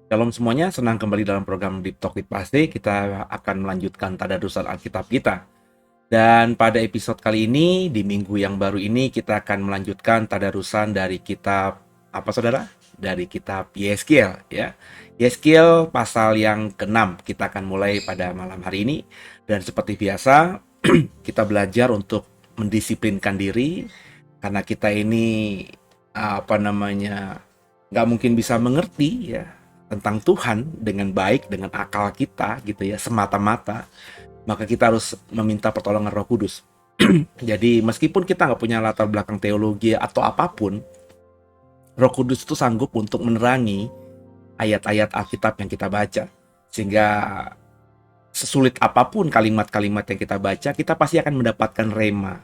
Shalom semuanya, senang kembali dalam program Deep Talk with Pastor. Kita akan melanjutkan tadarusan Alkitab kita. Dan pada episode kali ini, di minggu yang baru ini, kita akan melanjutkan tadarusan dari kitab, apa saudara? Dari kitab Yeskiel, ya. Yeskiel pasal yang ke-6, kita akan mulai pada malam hari ini. Dan seperti biasa, kita belajar untuk mendisiplinkan diri, karena kita ini, nggak mungkin bisa mengerti, ya, tentang Tuhan dengan baik, dengan akal kita gitu ya, semata-mata, maka kita harus meminta pertolongan Roh Kudus. Jadi meskipun kita nggak punya latar belakang teologi atau apapun, Roh Kudus itu sanggup untuk menerangi ayat-ayat Alkitab yang kita baca. Sehingga sesulit apapun kalimat-kalimat yang kita baca, kita pasti akan mendapatkan rema.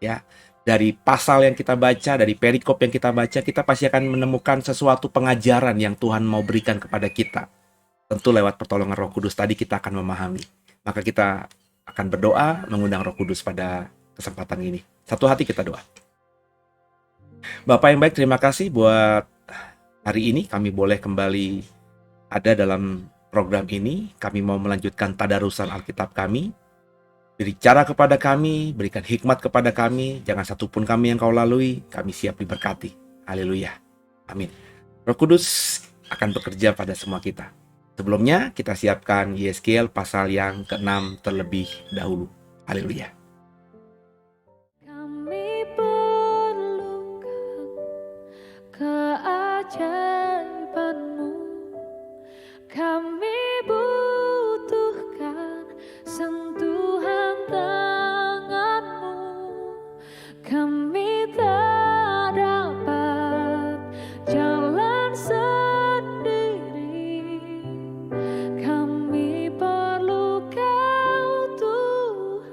Ya, dari pasal yang kita baca, dari perikop yang kita baca, kita pasti akan menemukan sesuatu pengajaran yang Tuhan mau berikan kepada kita. Tentu lewat pertolongan Roh Kudus tadi kita akan memahami. Maka kita akan berdoa mengundang Roh Kudus pada kesempatan ini. Satu hati kita doa. Bapak yang baik, terima kasih buat hari ini kami boleh kembali ada dalam program ini. Kami mau melanjutkan tadarusan Alkitab kami. Beri cara kepada kami, berikan hikmat kepada kami, jangan satupun kami yang kau lalui, kami siap diberkati. Haleluya. Amin. Roh Kudus akan bekerja pada semua kita. Sebelumnya, kita siapkan Yeskiel pasal yang ke-6 terlebih dahulu. Haleluya. Kami perlukan keajaiban-Mu, kami butuhkan sentuhan tangan-Mu, kami tak dapat jalan sendiri, kami perlu Kau Tuhan.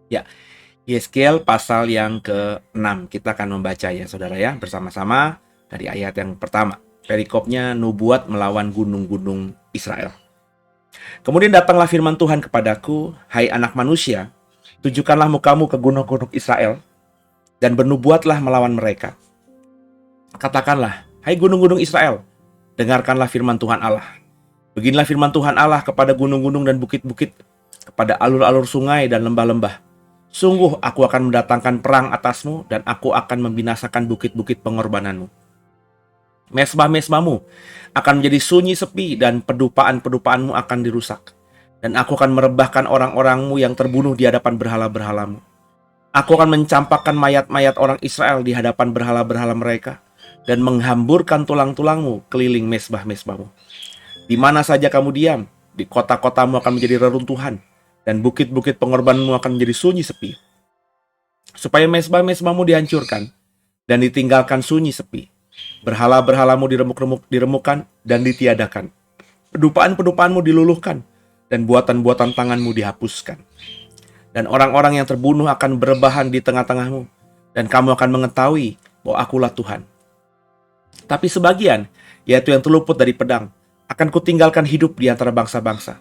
Ya, Yeskiel pasal yang ke-6. Kita akan membaca ya saudara ya, bersama-sama dari ayat yang pertama. Perikopnya nubuat melawan gunung-gunung Israel. Kemudian datanglah firman Tuhan kepadaku, hai anak manusia, tujukanlah mukamu ke gunung-gunung Israel, dan bernubuatlah melawan mereka. Katakanlah, hai gunung-gunung Israel, dengarkanlah firman Tuhan Allah. Beginilah firman Tuhan Allah kepada gunung-gunung dan bukit-bukit, kepada alur-alur sungai dan lembah-lembah. Sungguh aku akan mendatangkan perang atasmu, dan aku akan membinasakan bukit-bukit pengorbananmu. Mesbah-mesbahmu akan menjadi sunyi sepi, dan pedupaan-pedupaanmu akan dirusak. Dan aku akan merebahkan orang-orangmu yang terbunuh di hadapan berhala-berhalamu. Aku akan mencampakkan mayat-mayat orang Israel di hadapan berhala-berhala mereka, dan menghamburkan tulang-tulangmu keliling mesbah-mesbahmu. Di mana saja kamu diam, di kota-kotamu akan menjadi reruntuhan, dan bukit-bukit pengorbananmu akan menjadi sunyi sepi. Supaya mesbah-mesbahmu dihancurkan, dan ditinggalkan sunyi sepi. Berhala-berhalamu diremukkan dan ditiadakan. Pedupaan-pedupaanmu diluluhkan, dan buatan-buatan tanganmu dihapuskan. Dan orang-orang yang terbunuh akan berebahan di tengah-tengahmu, dan kamu akan mengetahui bahwa akulah Tuhan. Tapi sebagian, yaitu yang terluput dari pedang, akan kutinggalkan hidup di antara bangsa-bangsa,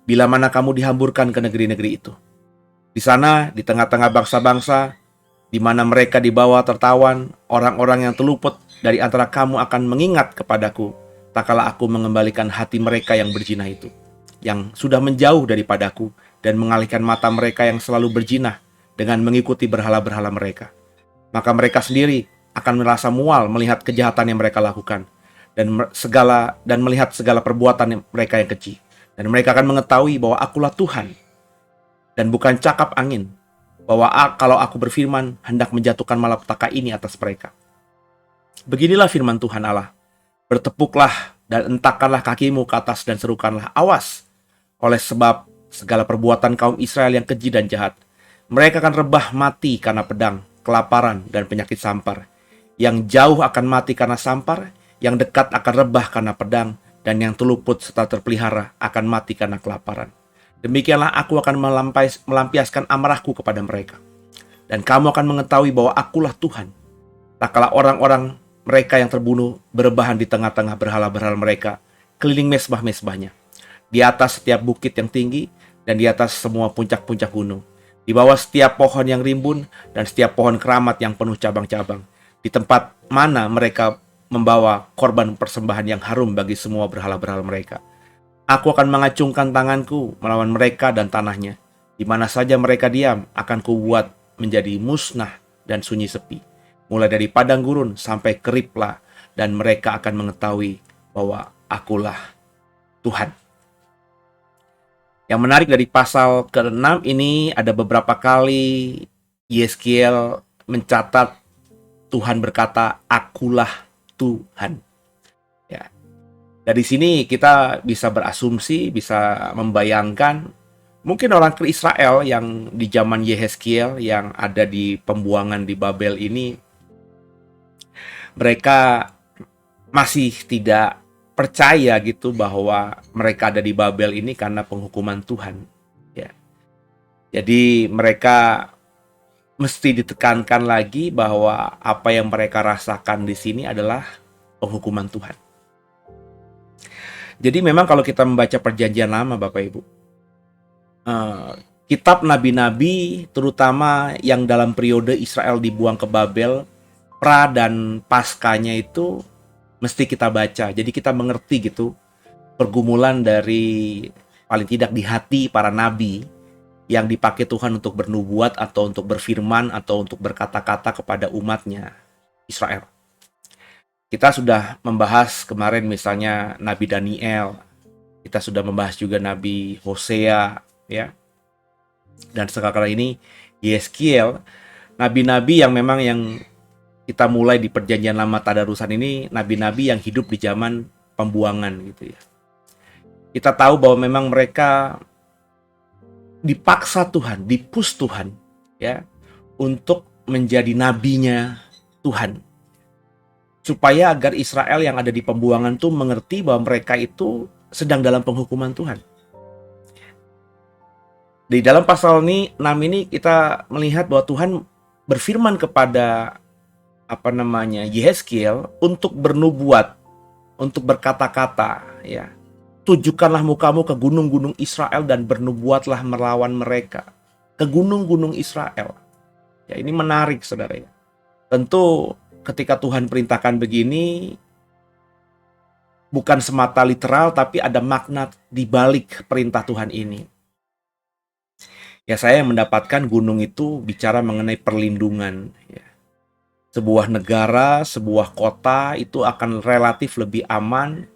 bila mana kamu dihamburkan ke negeri-negeri itu. Di sana, di tengah-tengah bangsa-bangsa, di mana mereka dibawa tertawan, orang-orang yang terluput dari antara kamu akan mengingat kepadaku, tak kala aku mengembalikan hati mereka yang berzina itu, yang sudah menjauh daripadaku, dan mengalihkan mata mereka yang selalu berzina dengan mengikuti berhala-berhala mereka. Maka mereka sendiri akan merasa mual melihat kejahatan yang mereka lakukan, dan melihat segala perbuatan mereka yang keji. Dan mereka akan mengetahui bahwa akulah Tuhan, dan bukan cakap angin, bahwa kalau aku berfirman hendak menjatuhkan malapetaka ini atas mereka. Beginilah firman Tuhan Allah, bertepuklah dan entakkanlah kakimu ke atas dan serukanlah, awas, oleh sebab segala perbuatan kaum Israel yang keji dan jahat. Mereka akan rebah mati karena pedang, kelaparan, dan penyakit sampar. Yang jauh akan mati karena sampar, yang dekat akan rebah karena pedang, dan yang terluput serta terpelihara akan mati karena kelaparan. Demikianlah aku akan melampiaskan amarahku kepada mereka. Dan kamu akan mengetahui bahwa akulah Tuhan. Tak kala orang-orang mereka yang terbunuh berebahan di tengah-tengah berhala-berhala mereka, keliling mesbah-mesbahnya, di atas setiap bukit yang tinggi, dan di atas semua puncak-puncak gunung. Di bawah setiap pohon yang rimbun dan setiap pohon keramat yang penuh cabang-cabang. Di tempat mana mereka membawa korban persembahan yang harum bagi semua berhala-berhala mereka. Aku akan mengacungkan tanganku melawan mereka dan tanahnya. Di mana saja mereka diam, akan kubuat menjadi musnah dan sunyi sepi. Mulai dari padang gurun sampai ke Riblah, dan mereka akan mengetahui bahwa akulah Tuhan. Yang menarik dari pasal ke-6 ini ada beberapa kali Yeskiel mencatat Tuhan berkata, akulah Tuhan. Ya. Dari sini kita bisa berasumsi, bisa membayangkan mungkin orang ke Israel yang di zaman Yehezkiel yang ada di pembuangan di Babel ini, mereka masih tidak percaya gitu bahwa mereka ada di Babel ini karena penghukuman Tuhan. Ya. Jadi mereka mesti ditekankan lagi bahwa apa yang mereka rasakan di sini adalah penghukuman Tuhan. Jadi memang kalau kita membaca Perjanjian Lama, Bapak Ibu, kitab nabi-nabi terutama yang dalam periode Israel dibuang ke Babel, pra dan paskanya itu mesti kita baca. Jadi kita mengerti gitu pergumulan dari paling tidak di hati para nabi yang dipakai Tuhan untuk bernubuat atau untuk berfirman atau untuk berkata-kata kepada umatnya Israel. Kita sudah membahas kemarin misalnya Nabi Daniel, kita sudah membahas juga Nabi Hosea, ya. Dan sekarang ini Yeskiel, nabi-nabi yang memang yang kita mulai di Perjanjian Lama Tadarusan ini, nabi-nabi yang hidup di zaman pembuangan gitu ya. Kita tahu bahwa memang mereka dipaksa Tuhan, dipus Tuhan ya untuk menjadi nabinya Tuhan. Supaya agar Israel yang ada di pembuangan tuh mengerti bahwa mereka itu sedang dalam penghukuman Tuhan. Di dalam pasal 6 ini kita melihat bahwa Tuhan berfirman kepada Yehezkiel untuk bernubuat, untuk berkata-kata ya. Tujukanlah mukamu ke gunung-gunung Israel dan bernubuatlah melawan mereka. Ke gunung-gunung Israel. Ya, ini menarik saudara ya. Tentu ketika Tuhan perintahkan begini, bukan semata literal, tapi ada makna di balik perintah Tuhan ini. Ya, saya mendapatkan gunung itu bicara mengenai perlindungan. Ya. Sebuah negara, sebuah kota itu akan relatif lebih aman,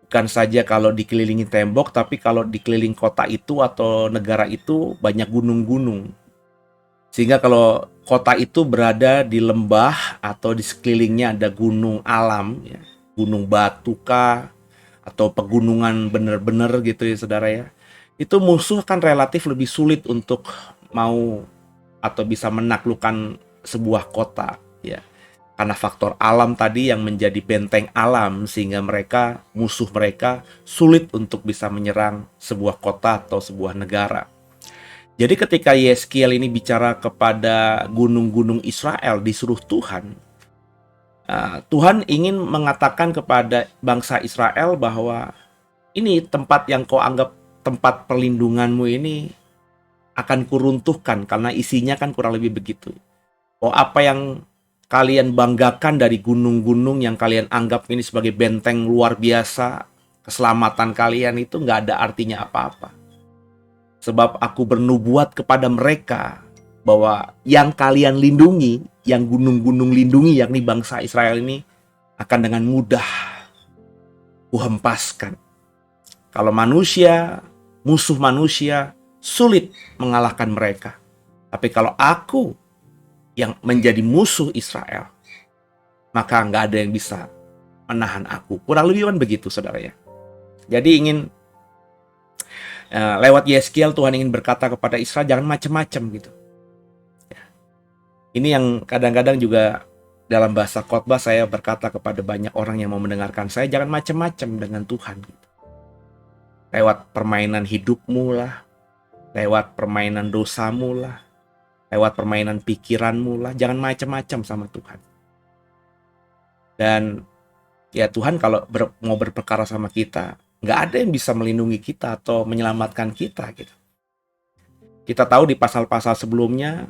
bukan saja kalau dikelilingi tembok, tapi kalau dikeliling kota itu atau negara itu banyak gunung-gunung. Sehingga kalau kota itu berada di lembah atau di sekelilingnya ada gunung alam, ya, gunung batu kah, atau pegunungan benar-benar gitu ya saudara ya, itu musuh kan relatif lebih sulit untuk mau atau bisa menaklukkan sebuah kota ya. Karena faktor alam tadi yang menjadi benteng alam sehingga musuh mereka sulit untuk bisa menyerang sebuah kota atau sebuah negara. Jadi ketika Yeskiel ini bicara kepada gunung-gunung Israel disuruh Tuhan, Tuhan ingin mengatakan kepada bangsa Israel bahwa ini tempat yang kau anggap tempat perlindunganmu ini akan kuruntuhkan karena isinya kan kurang lebih begitu. Oh, apa yang kalian banggakan dari gunung-gunung yang kalian anggap ini sebagai benteng luar biasa, keselamatan kalian itu nggak ada artinya apa-apa. Sebab aku bernubuat kepada mereka bahwa yang kalian lindungi, yang gunung-gunung lindungi, yakni bangsa Israel ini, akan dengan mudah kuhempaskan. Kalau manusia, musuh manusia, sulit mengalahkan mereka. Tapi kalau aku yang menjadi musuh Israel, maka nggak ada yang bisa menahan aku. Kurang lebih kan begitu saudara ya. Jadi lewat Yeskiel Tuhan ingin berkata kepada Israel jangan macam-macam gitu. Ini yang kadang-kadang juga dalam bahasa khotbah saya berkata kepada banyak orang yang mau mendengarkan saya, jangan macam-macam dengan Tuhan gitu. Lewat permainan hidupmu lah, lewat permainan dosamu lah, lewat permainan pikiranmu lah, jangan macam-macam sama Tuhan. Dan ya Tuhan kalau mau berperkara sama kita, nggak ada yang bisa melindungi kita atau menyelamatkan kita gitu. Kita tahu di pasal-pasal sebelumnya,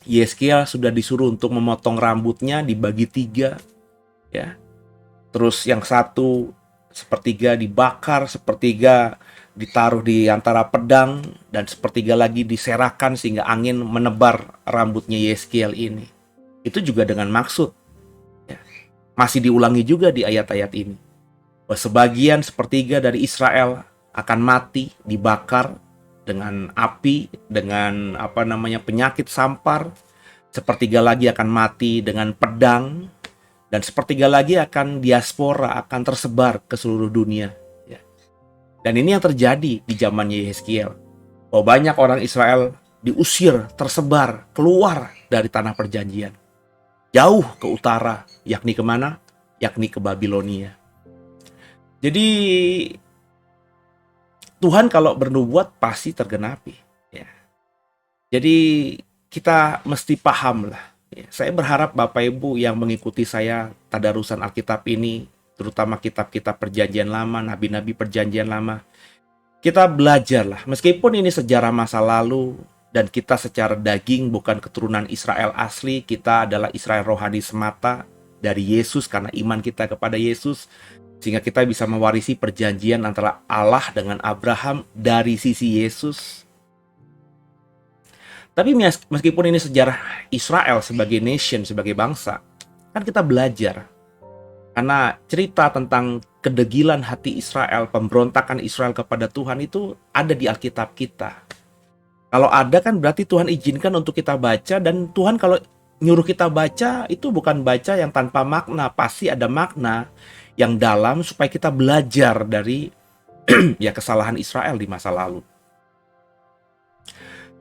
Yeskiel sudah disuruh untuk memotong rambutnya dibagi 3, ya. Terus yang satu sepertiga dibakar, sepertiga ditaruh di antara pedang, dan sepertiga lagi diserahkan sehingga angin menebar rambutnya Yeskiel ini. Itu juga dengan maksud, ya. Masih diulangi juga di ayat-ayat ini. Bahwa sebagian sepertiga dari Israel akan mati, dibakar dengan api, dengan penyakit sampar. Sepertiga lagi akan mati dengan pedang, dan sepertiga lagi akan diaspora, akan tersebar ke seluruh dunia. Ya. Dan ini yang terjadi di zamannya Yeskiel. Bahwa banyak orang Israel diusir, tersebar, keluar dari tanah perjanjian. Jauh ke utara, yakni kemana? Yakni ke Babilonia. Jadi Tuhan kalau bernubuat pasti tergenapi. Ya. Jadi kita mesti paham lah. Ya, saya berharap Bapak Ibu yang mengikuti saya tadarusan Alkitab ini, terutama kitab-kitab perjanjian lama, nabi-nabi perjanjian lama, kita belajarlah. Meskipun ini sejarah masa lalu, dan kita secara daging bukan keturunan Israel asli, kita adalah Israel rohani semata dari Yesus karena iman kita kepada Yesus, sehingga kita bisa mewarisi perjanjian antara Allah dengan Abraham dari sisi Yesus. Tapi meskipun ini sejarah Israel sebagai nation, sebagai bangsa, kan kita belajar. Karena cerita tentang kedegilan hati Israel, pemberontakan Israel kepada Tuhan itu ada di Alkitab kita. Kalau ada kan berarti Tuhan izinkan untuk kita baca, dan Tuhan kalau nyuruh kita baca itu bukan baca yang tanpa makna, pasti ada makna yang dalam supaya kita belajar dari ya kesalahan Israel di masa lalu.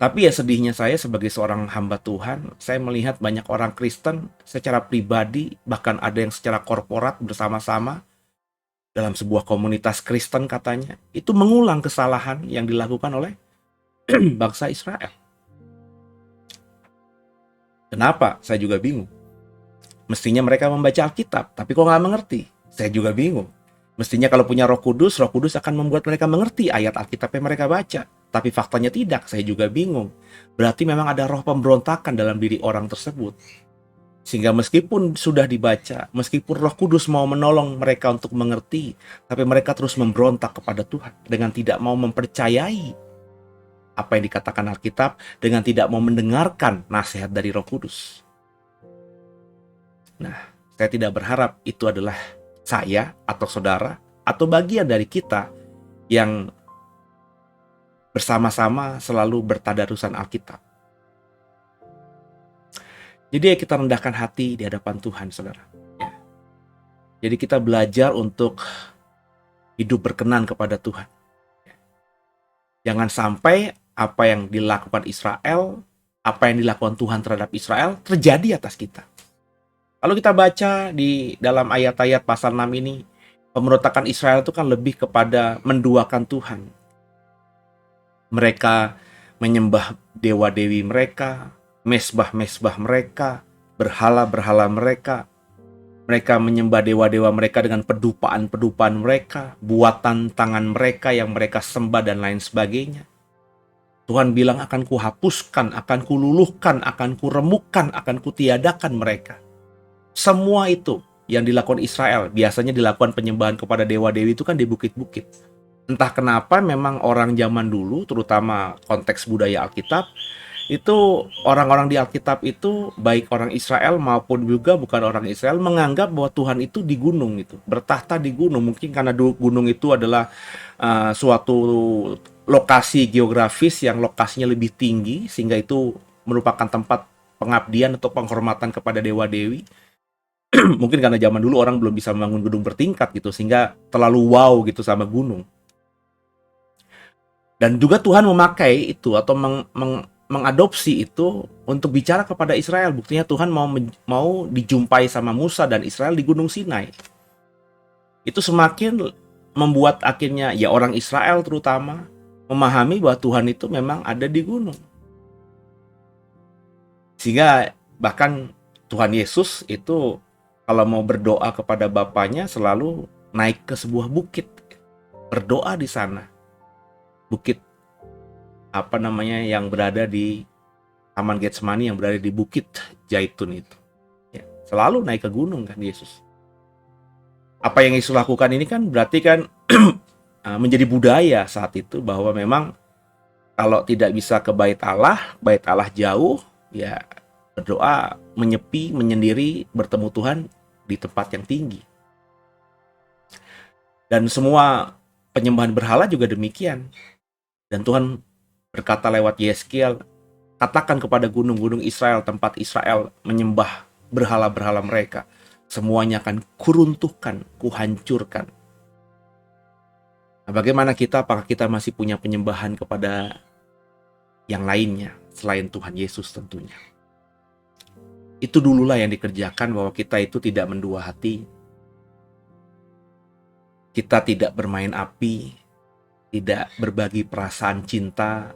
Tapi ya sedihnya saya sebagai seorang hamba Tuhan, saya melihat banyak orang Kristen secara pribadi, bahkan ada yang secara korporat bersama-sama dalam sebuah komunitas Kristen katanya, itu mengulang kesalahan yang dilakukan oleh bangsa Israel. Kenapa? Saya juga bingung. Mestinya mereka membaca Alkitab, tapi kok nggak mengerti? Saya juga bingung. Mestinya kalau punya Roh Kudus akan membuat mereka mengerti ayat Alkitab yang mereka baca. Tapi faktanya tidak, saya juga bingung. Berarti memang ada roh pemberontakan dalam diri orang tersebut. Sehingga meskipun sudah dibaca, meskipun Roh Kudus mau menolong mereka untuk mengerti, tapi mereka terus memberontak kepada Tuhan dengan tidak mau mempercayai apa yang dikatakan Alkitab, dengan tidak mau mendengarkan nasihat dari Roh Kudus. Nah, saya tidak berharap itu adalah saya atau saudara atau bagian dari kita yang bersama-sama selalu bertadarusan Alkitab. Jadi kita rendahkan hati di hadapan Tuhan, saudara. Ya. Jadi kita belajar untuk hidup berkenan kepada Tuhan. Ya. Jangan sampai apa yang dilakukan Israel, apa yang dilakukan Tuhan terhadap Israel terjadi atas kita. Kalau kita baca di dalam ayat-ayat pasal 6 ini, pemberontakan Israel itu kan lebih kepada menduakan Tuhan. Mereka menyembah dewa-dewi mereka, mesbah-mesbah mereka, berhala-berhala mereka. Mereka menyembah dewa-dewa mereka dengan pedupaan-pedupaan mereka, buatan tangan mereka yang mereka sembah dan lain sebagainya. Tuhan bilang akan kuhapuskan, akan kululuhkan, akan kuremukkan, akan kutiadakan mereka. Semua itu yang dilakukan Israel, biasanya dilakukan penyembahan kepada dewa-dewi itu kan di bukit-bukit. Entah kenapa memang orang zaman dulu, terutama konteks budaya Alkitab, itu orang-orang di Alkitab itu, baik orang Israel maupun juga bukan orang Israel, menganggap bahwa Tuhan itu di gunung, itu bertahta di gunung. Mungkin karena gunung itu adalah suatu lokasi geografis yang lokasinya lebih tinggi, sehingga itu merupakan tempat pengabdian atau penghormatan kepada dewa-dewi. Mungkin karena zaman dulu orang belum bisa membangun gedung bertingkat gitu, sehingga terlalu wow gitu sama gunung. Dan juga Tuhan memakai itu atau mengadopsi itu untuk bicara kepada Israel. Buktinya Tuhan mau dijumpai sama Musa dan Israel di Gunung Sinai. Itu semakin membuat akhirnya ya orang Israel terutama memahami bahwa Tuhan itu memang ada di gunung. Sehingga bahkan Tuhan Yesus itu kalau mau berdoa kepada Bapanya selalu naik ke sebuah bukit. Berdoa di sana. Bukit yang berada di Taman Getsemani, yang berada di Bukit Zaitun itu. Ya, selalu naik ke gunung kan Yesus. Apa yang Yesus lakukan ini kan berarti kan menjadi budaya saat itu, bahwa memang kalau tidak bisa ke bait Allah jauh, ya berdoa, menyepi, menyendiri, bertemu Tuhan di tempat yang tinggi. Dan semua penyembahan berhala juga demikian. Dan Tuhan berkata lewat Yeskiel, katakan kepada gunung-gunung Israel, tempat Israel menyembah berhala-berhala mereka, semuanya akan kuruntuhkan, kuhancurkan. Nah, bagaimana kita? Apakah kita masih punya penyembahan kepada yang lainnya selain Tuhan Yesus tentunya? Itu dululah yang dikerjakan, bahwa kita itu tidak mendua hati. Kita tidak bermain api, tidak berbagi perasaan cinta.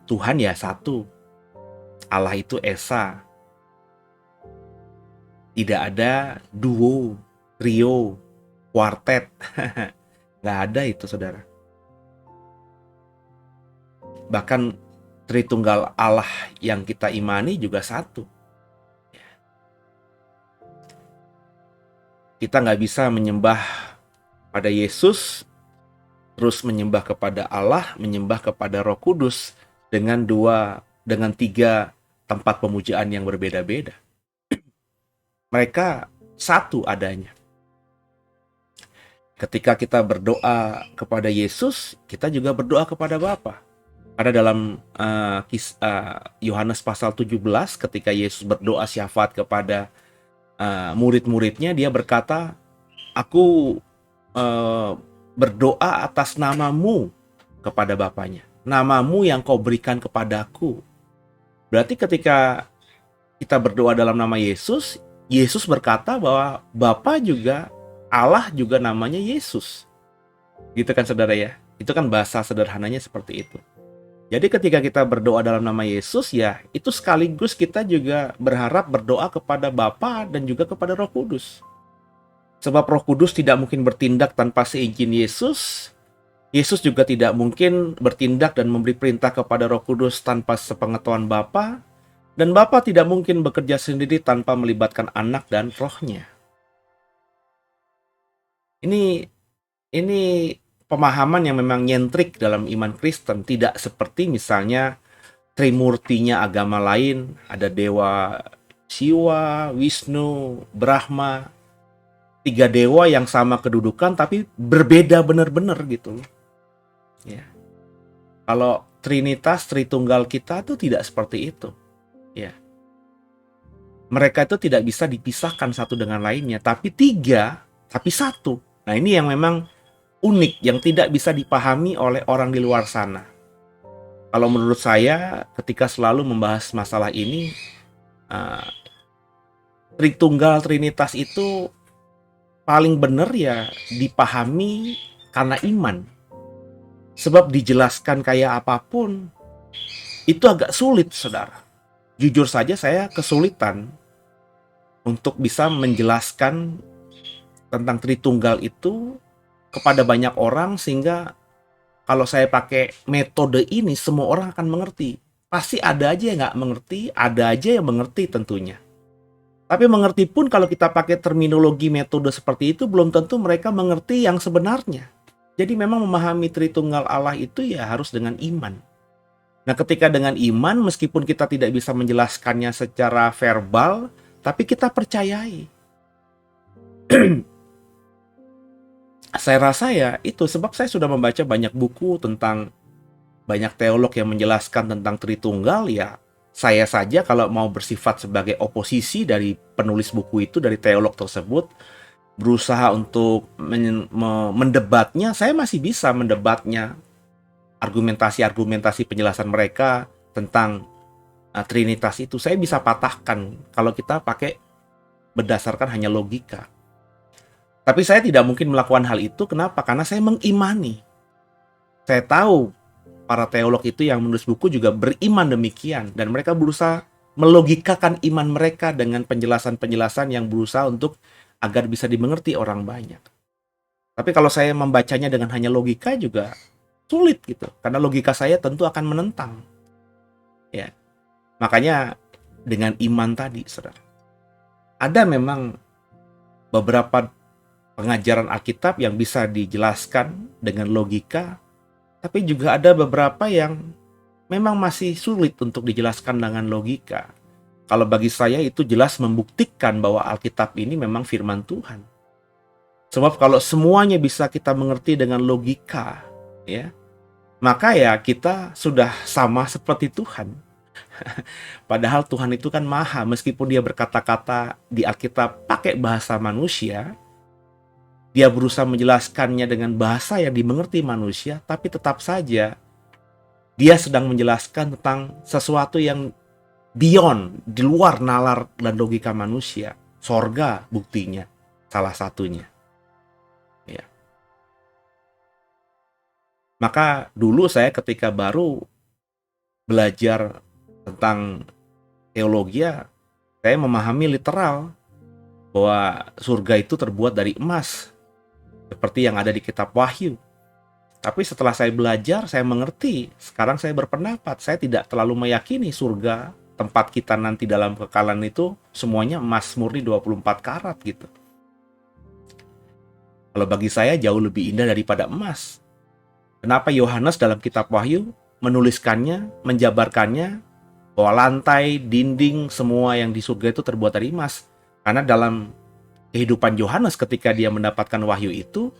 Tuhan ya satu, Allah itu Esa. Tidak ada duo, trio, kuartet. Nggak ada itu, saudara. Bahkan Tritunggal Allah yang kita imani juga satu. Kita nggak bisa menyembah pada Yesus, terus menyembah kepada Allah, menyembah kepada Roh Kudus dengan tiga tempat pemujaan yang berbeda-beda. Mereka satu adanya. Ketika kita berdoa kepada Yesus, kita juga berdoa kepada Bapa. Ada dalam Yohanes pasal 17, ketika Yesus berdoa syafaat kepada murid-muridnya, dia berkata, aku berdoa atas namamu kepada Bapanya. Namamu yang kau berikan kepadaku. Berarti ketika kita berdoa dalam nama Yesus, Yesus berkata bahwa Bapa juga, Allah juga namanya Yesus. Gitu kan saudara ya? Itu kan bahasa sederhananya seperti itu. Jadi ketika kita berdoa dalam nama Yesus, ya itu sekaligus kita juga berharap berdoa kepada Bapa dan juga kepada Roh Kudus. Sebab Roh Kudus tidak mungkin bertindak tanpa seizin Yesus. Yesus juga tidak mungkin bertindak dan memberi perintah kepada Roh Kudus tanpa sepengetahuan Bapa. Dan Bapa tidak mungkin bekerja sendiri tanpa melibatkan Anak dan Roh-Nya. Ini pemahaman yang memang nyentrik dalam iman Kristen, tidak seperti misalnya Trimurtinya agama lain, ada dewa Siwa, Wisnu, Brahma, tiga dewa yang sama kedudukan tapi berbeda benar-benar gitu. Ya. Kalau Trinitas, Tritunggal kita tuh tidak seperti itu. Ya. Mereka itu tidak bisa dipisahkan satu dengan lainnya, tapi tiga, tapi satu. Nah, ini yang memang unik, yang tidak bisa dipahami oleh orang di luar sana. Kalau menurut saya, ketika selalu membahas masalah ini, Tritunggal, Trinitas itu paling benar ya dipahami karena iman. Sebab dijelaskan kayak apapun, itu agak sulit, saudara. Jujur saja saya kesulitan untuk bisa menjelaskan tentang Tritunggal itu kepada banyak orang, sehingga kalau saya pakai metode ini semua orang akan mengerti. Pasti ada aja yang nggak mengerti, ada aja yang mengerti tentunya. Tapi mengerti pun kalau kita pakai terminologi metode seperti itu, belum tentu mereka mengerti yang sebenarnya. Jadi memang memahami Tritunggal Allah itu ya harus dengan iman. Nah, ketika dengan iman, meskipun kita tidak bisa menjelaskannya secara verbal, tapi kita percayai. Saya rasa ya itu, sebab saya sudah membaca banyak buku tentang, banyak teolog yang menjelaskan tentang Tritunggal. Ya saya saja kalau mau bersifat sebagai oposisi dari penulis buku itu, dari teolog tersebut, berusaha untuk mendebatnya, saya masih bisa mendebatnya, argumentasi penjelasan mereka tentang Trinitas itu saya bisa patahkan kalau kita pakai berdasarkan hanya logika. Tapi saya tidak mungkin melakukan hal itu. Kenapa? Karena saya mengimani. Saya tahu para teolog itu yang menulis buku juga beriman demikian, dan mereka berusaha melogikakan iman mereka dengan penjelasan-penjelasan yang berusaha untuk agar bisa dimengerti orang banyak. Tapi kalau saya membacanya dengan hanya logika juga, sulit gitu. Karena logika saya tentu akan menentang. Ya. Makanya dengan iman tadi, saudara. Ada memang beberapa pengajaran Alkitab yang bisa dijelaskan dengan logika, tapi juga ada beberapa yang memang masih sulit untuk dijelaskan dengan logika. Kalau bagi saya itu jelas membuktikan bahwa Alkitab ini memang firman Tuhan. Sebab kalau semuanya bisa kita mengerti dengan logika, ya, maka ya kita sudah sama seperti Tuhan. Padahal Tuhan itu kan maha, meskipun dia berkata-kata di Alkitab pakai bahasa manusia, dia berusaha menjelaskannya dengan bahasa yang dimengerti manusia, tapi tetap saja dia sedang menjelaskan tentang sesuatu yang beyond, di luar nalar dan logika manusia. Sorga buktinya, salah satunya. Ya. Maka dulu saya ketika baru belajar tentang teologi, saya memahami literal bahwa surga itu terbuat dari emas, seperti yang ada di kitab Wahyu. Tapi setelah saya belajar, saya mengerti. Sekarang saya berpendapat, saya tidak terlalu meyakini surga, tempat kita nanti dalam kekekalan itu, semuanya emas murni 24 karat gitu. Kalau bagi saya jauh lebih indah daripada emas. Kenapa Yohanes dalam kitab Wahyu menuliskannya, menjabarkannya, bahwa lantai, dinding, semua yang di surga itu terbuat dari emas? Karena dalam kehidupan Yohanes ketika dia mendapatkan wahyu itu,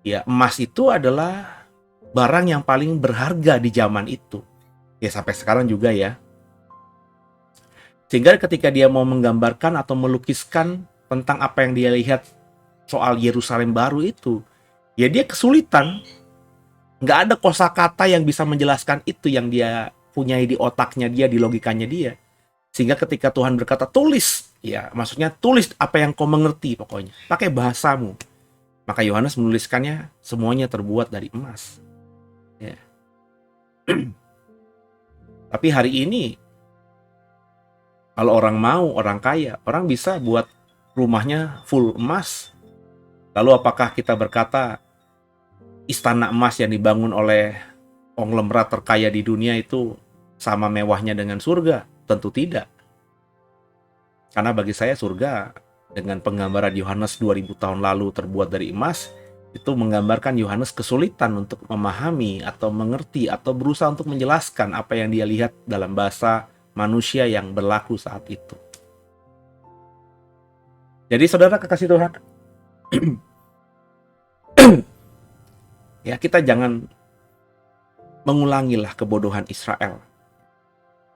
ya emas itu adalah barang yang paling berharga di zaman itu. Ya sampai sekarang juga ya. Sehingga ketika dia mau menggambarkan atau melukiskan tentang apa yang dia lihat soal Yerusalem baru itu, ya dia kesulitan. Nggak ada kosakata yang bisa menjelaskan itu yang dia punyai di otaknya dia, di logikanya dia. Sehingga ketika Tuhan berkata, tulis, ya maksudnya tulis apa yang kau mengerti pokoknya. Pakai bahasamu. Maka Yohanes menuliskannya semuanya terbuat dari emas. Ya. Tapi hari ini, kalau orang mau, orang kaya, orang bisa buat rumahnya full emas. Lalu apakah kita berkata, istana emas yang dibangun oleh konglomerat terkaya di dunia itu sama mewahnya dengan surga? Tentu tidak. Karena bagi saya surga dengan penggambaran Yohanes 2000 tahun lalu terbuat dari emas, itu menggambarkan Yohanes kesulitan untuk memahami atau mengerti atau berusaha untuk menjelaskan apa yang dia lihat dalam bahasa manusia yang berlaku saat itu. Jadi saudara kekasih Tuhan, ya kita jangan mengulangilah kebodohan Israel.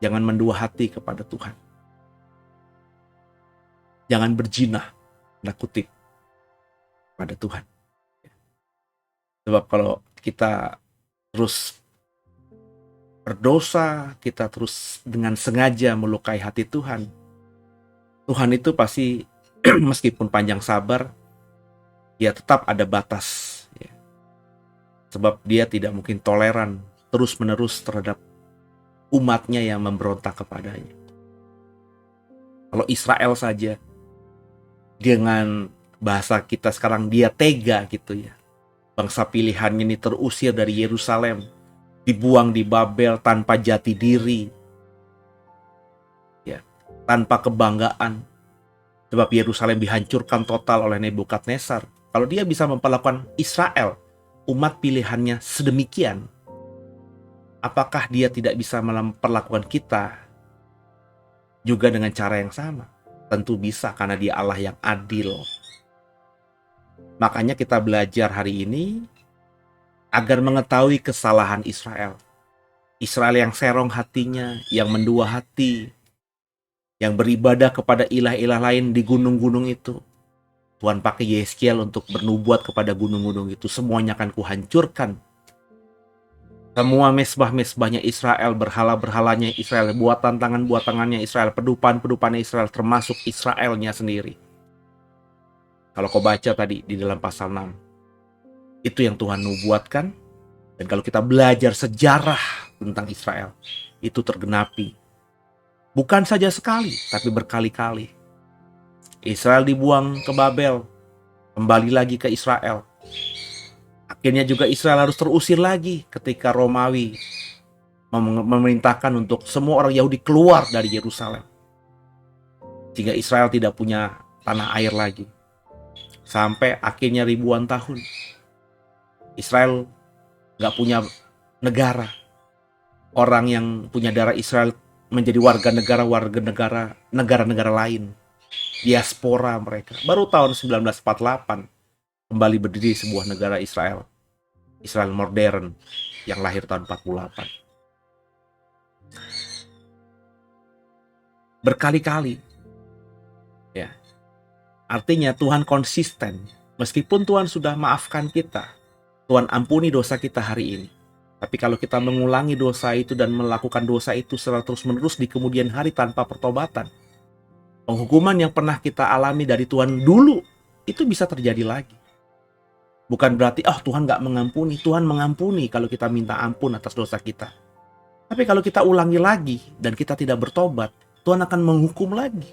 Jangan mendua hati kepada Tuhan. Jangan berjinah, tanda kutip, pada Tuhan. Sebab kalau kita terus berdosa, kita terus dengan sengaja melukai hati Tuhan, Tuhan itu pasti meskipun panjang sabar, ya tetap ada batas. Ya. Sebab dia tidak mungkin toleran terus-menerus terhadap umatnya yang memberontak kepadanya. Kalau Israel saja, dengan bahasa kita sekarang dia tega gitu ya. Bangsa pilihannya ini terusir dari Yerusalem, dibuang di Babel tanpa jati diri, ya, tanpa kebanggaan. Sebab Yerusalem dihancurkan total oleh Nebukadnezar. Kalau dia bisa memperlakukan Israel, umat pilihannya sedemikian, apakah dia tidak bisa memperlakukan kita juga dengan cara yang sama? Tentu bisa, karena dia Allah yang adil. Makanya kita belajar hari ini agar mengetahui kesalahan Israel. Israel yang serong hatinya, yang mendua hati, yang beribadah kepada ilah-ilah lain di gunung-gunung itu. Tuhan pakai Yeskiel untuk bernubuat kepada gunung-gunung itu. Semuanya akan kuhancurkan. Semua mesbah-mesbahnya Israel, berhala-berhalanya Israel, buatan tangannya Israel, pedupan-pedupannya Israel, termasuk Israelnya sendiri. Kalau kau baca tadi di dalam pasal 6, itu yang Tuhan nubuatkan. Dan kalau kita belajar sejarah tentang Israel, itu tergenapi. Bukan saja sekali, tapi berkali-kali. Israel dibuang ke Babel, kembali lagi ke Israel. Akhirnya juga Israel harus terusir lagi ketika Romawi memerintahkan untuk semua orang Yahudi keluar dari Yerusalem. Sehingga Israel tidak punya tanah air lagi. Sampai akhirnya ribuan tahun Israel gak punya negara. Orang yang punya darah Israel menjadi warga negara lain. Diaspora mereka. Baru tahun 1948 kembali berdiri sebuah negara Israel. Israel modern yang lahir tahun 48. Berkali-kali. Ya. Artinya Tuhan konsisten. Meskipun Tuhan sudah maafkan kita, Tuhan ampuni dosa kita hari ini. Tapi kalau kita mengulangi dosa itu dan melakukan dosa itu secara terus-menerus di kemudian hari tanpa pertobatan, penghukuman yang pernah kita alami dari Tuhan dulu, itu bisa terjadi lagi. Bukan berarti, Tuhan gak mengampuni. Tuhan mengampuni kalau kita minta ampun atas dosa kita. Tapi kalau kita ulangi lagi dan kita tidak bertobat, Tuhan akan menghukum lagi.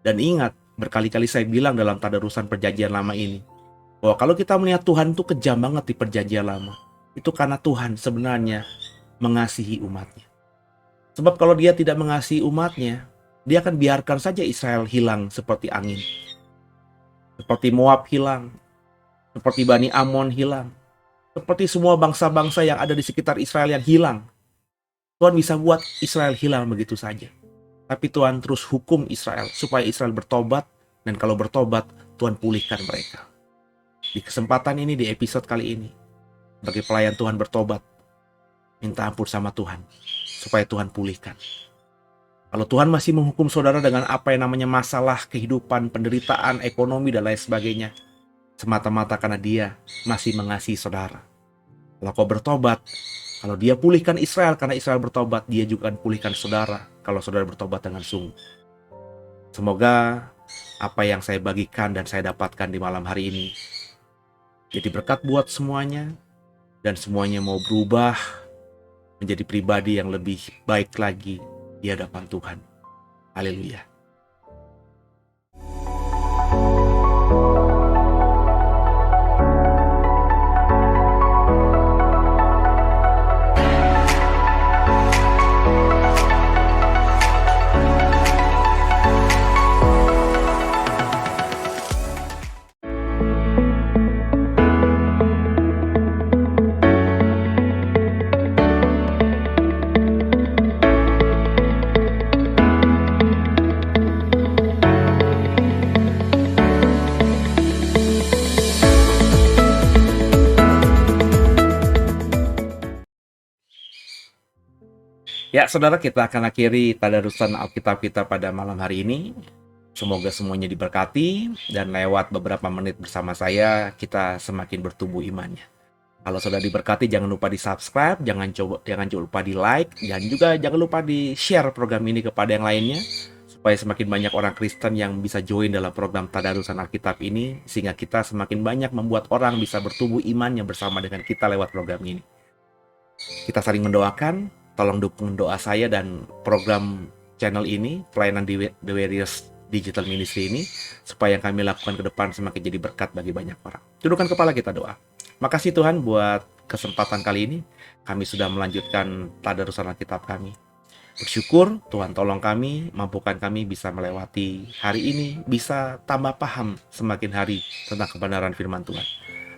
Dan ingat, berkali-kali saya bilang dalam tadarusan perjanjian lama ini, bahwa kalau kita melihat Tuhan itu kejam banget di perjanjian lama, itu karena Tuhan sebenarnya mengasihi umatnya. Sebab kalau dia tidak mengasihi umatnya, dia akan biarkan saja Israel hilang seperti angin. Seperti Moab hilang, seperti Bani Amon hilang, seperti semua bangsa-bangsa yang ada di sekitar Israel yang hilang. Tuhan bisa buat Israel hilang begitu saja. Tapi Tuhan terus hukum Israel supaya Israel bertobat, dan kalau bertobat, Tuhan pulihkan mereka. Di kesempatan ini, di episode kali ini, bagi pelayan Tuhan bertobat, minta ampun sama Tuhan, supaya Tuhan pulihkan. Kalau Tuhan masih menghukum saudara dengan apa yang namanya masalah kehidupan, penderitaan, ekonomi, dan lain sebagainya, semata-mata karena dia masih mengasihi saudara. Kalau kau bertobat, kalau dia pulihkan Israel karena Israel bertobat, dia juga akan pulihkan saudara kalau saudara bertobat dengan sungguh. Semoga apa yang saya bagikan dan saya dapatkan di malam hari ini jadi berkat buat semuanya, dan semuanya mau berubah menjadi pribadi yang lebih baik lagi di hadapan Tuhan. Haleluya. Ya, saudara, kita akan akhiri tadarusan Alkitab kita pada malam hari ini. Semoga semuanya diberkati, dan lewat beberapa menit bersama saya, kita semakin bertumbuh imannya. Kalau sudah diberkati, jangan lupa di-subscribe, jangan lupa di-like, dan juga jangan lupa di-share program ini kepada yang lainnya, supaya semakin banyak orang Kristen yang bisa join dalam program tadarusan Alkitab ini, sehingga kita semakin banyak membuat orang bisa bertumbuh imannya bersama dengan kita lewat program ini. Kita saling mendoakan. Tolong dukung doa saya dan program channel ini, pelayanan di The Warriors Digital Ministry ini, supaya yang kami lakukan ke depan semakin jadi berkat bagi banyak orang. Tundukkan kepala, kita doa. Makasih Tuhan buat kesempatan kali ini. Kami sudah melanjutkan tadarusan Alkitab kami. Bersyukur Tuhan tolong kami, mampukan kami bisa melewati hari ini, bisa tambah paham semakin hari tentang kebenaran firman Tuhan.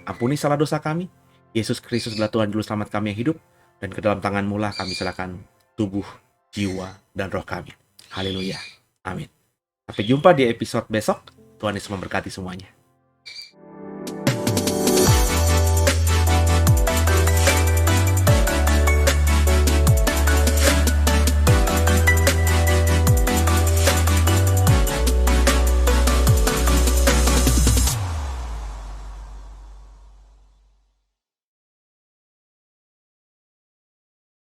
Ampuni salah dosa kami. Yesus Kristus adalah Tuhan Juru Selamat kami yang hidup. Dan ke dalam tangan-Mu lah kami serahkan tubuh, jiwa, dan roh kami. Haleluya. Amin. Sampai jumpa di episode besok. Tuhan Yesus memberkati semuanya.